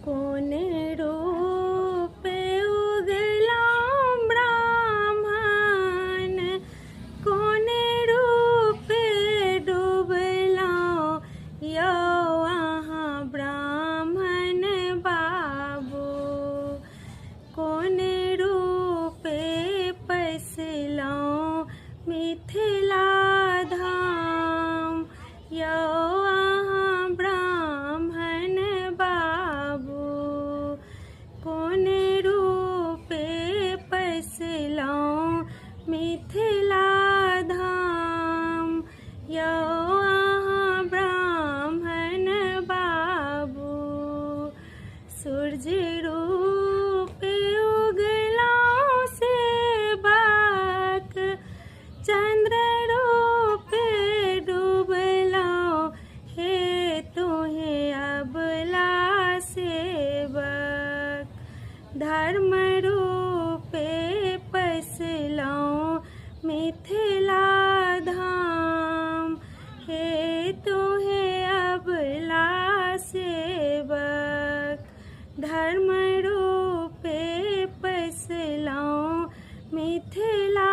कोन रूप उगला ब्राह्मण, कोन रूप डूबला यौ अहाँ ब्राह्मण बाबू। कोन रूप पैसलहुँ मिथिला धाम यौ अहाँ ब्राह्मण बाबू। कोन रूप पैसलहुँ मिथिला धाम यौ अहाँ ब्राह्मण बाबू। सूर्य रूप उगलहुँ सेवक, चंद्र रूप डूबलहुँ हे तुहे अबला सेवक। धर्म रूप पैसलहुँ मिथिला धाम हे तुहे अबला सेवक। धर्म रूप पैसलहुँ मिथिला